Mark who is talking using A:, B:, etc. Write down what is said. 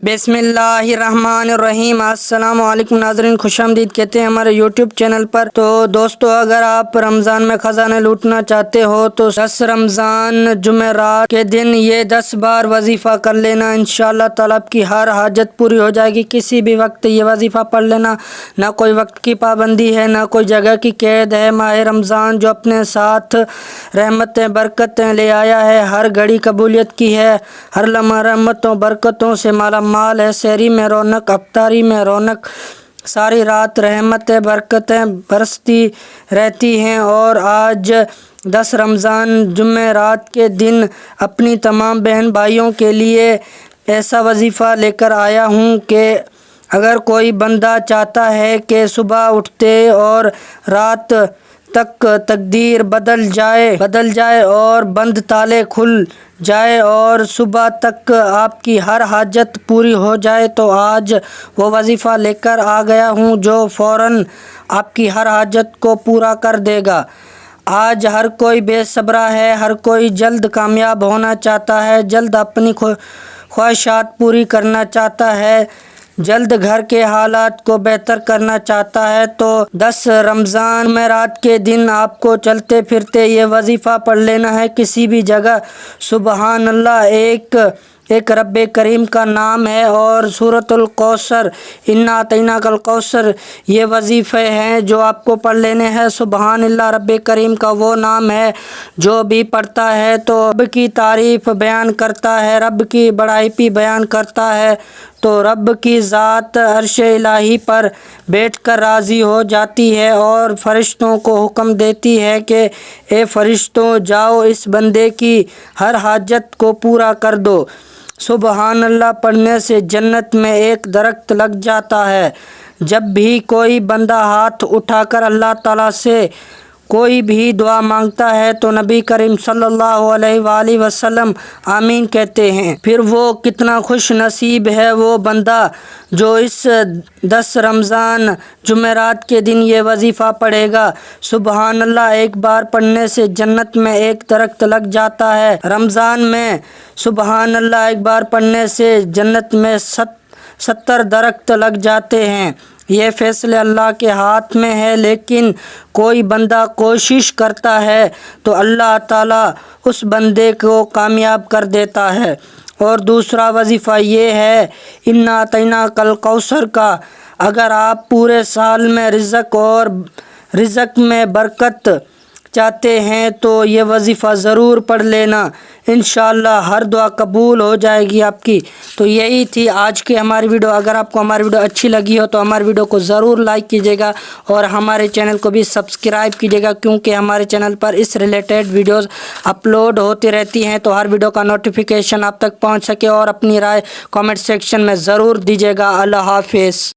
A: بسم اللہ الرحمن الرحیم۔ السلام علیکم ناظرین، خوش آمدید کہتے ہیں ہمارے یوٹیوب چینل پر۔ تو دوستو، اگر آپ رمضان میں خزانہ لوٹنا چاہتے ہو تو 10 رمضان جمعرات کے دن یہ 10 بار وظیفہ کر لینا، انشاءاللہ تعالیٰ آپ کی ہر حاجت پوری ہو جائے گی۔ کسی بھی وقت یہ وظیفہ پڑھ لینا، نہ کوئی وقت کی پابندی ہے، نہ کوئی جگہ کی قید ہے۔ ماہ رمضان جو اپنے ساتھ رحمتیں برکتیں لے آیا ہے، ہر گھڑی قبولیت کی ہے، ہر لمحہ رحمتوں برکتوں سے مالا مال ہے۔ سحری میں رونق، افطاری میں رونق، ساری رات رحمتیں برکتیں برستی رہتی ہیں۔ اور آج 10 رمضان جمعرات کے دن اپنی تمام بہن بھائیوں کے لیے ایسا وظیفہ لے کر آیا ہوں کہ اگر کوئی بندہ چاہتا ہے کہ صبح اٹھتے اور رات تک تقدیر بدل جائے اور بند تالے کھل جائے اور صبح تک آپ کی ہر حاجت پوری ہو جائے، تو آج وہ وظیفہ لے کر آ گیا ہوں جو فوراً آپ کی ہر حاجت کو پورا کر دے گا۔ آج ہر کوئی بے صبرا ہے، ہر کوئی جلد کامیاب ہونا چاہتا ہے، جلد اپنی خواہشات پوری کرنا چاہتا ہے، جلد گھر کے حالات کو بہتر کرنا چاہتا ہے۔ تو 10 رمضان جمعرات کے دن آپ کو چلتے پھرتے یہ وظیفہ پڑھ لینا ہے، کسی بھی جگہ۔ سبحان اللہ، ایک رب کریم کا نام ہے، اور سورۃ الکوثر، انا اعطیناک الکوثر، یہ وظیفے ہیں جو آپ کو پڑھ لینے ہیں۔ سبحان اللہ، رب کریم کا وہ نام ہے جو بھی پڑھتا ہے تو رب کی تعریف بیان کرتا ہے، رب کی بڑائی بھی بیان کرتا ہے، تو رب کی ذات عرش الہی پر بیٹھ کر راضی ہو جاتی ہے اور فرشتوں کو حکم دیتی ہے کہ اے فرشتوں، جاؤ اس بندے کی ہر حاجت کو پورا کر دو۔ سبحان اللہ پڑھنے سے جنت میں ایک درخت لگ جاتا ہے۔ جب بھی کوئی بندہ ہاتھ اٹھا کر اللہ تعالیٰ سے کوئی بھی دعا مانگتا ہے تو نبی کریم صلی اللہ علیہ وآلہ وسلم آمین کہتے ہیں۔ پھر وہ کتنا خوش نصیب ہے وہ بندہ جو اس 10 رمضان جمعرات کے دن یہ وظیفہ پڑھے گا۔ سبحان اللہ ایک بار پڑھنے سے جنت میں ایک درخت لگ جاتا ہے۔ رمضان میں سبحان اللہ ایک بار پڑھنے سے جنت میں 70 درخت لگ جاتے ہیں۔ یہ فیصلے اللہ کے ہاتھ میں ہے، لیکن کوئی بندہ کوشش کرتا ہے تو اللہ تعالیٰ اس بندے کو کامیاب کر دیتا ہے۔ اور دوسرا وظیفہ یہ ہے انا اعطیناک الکوثر کا۔ اگر آپ پورے سال میں رزق میں برکت چاہتے ہیں تو یہ وظیفہ ضرور پڑھ لینا، انشاءاللہ ہر دعا قبول ہو جائے گی آپ کی۔ تو یہی تھی آج کی ہماری ویڈیو۔ اگر آپ کو ہماری ویڈیو اچھی لگی ہو تو ہماری ویڈیو کو ضرور لائک کیجیے گا اور ہمارے چینل کو بھی سبسکرائب کیجیے گا، کیونکہ ہمارے چینل پر اس ریلیٹڈ ویڈیوز اپلوڈ ہوتی رہتی ہیں، تو ہر ویڈیو کا نوٹیفیکیشن آپ تک پہنچ سکے۔ اور اپنی رائے کامنٹ سیکشن میں ضرور دیجیے گا۔ اللہ حافظ۔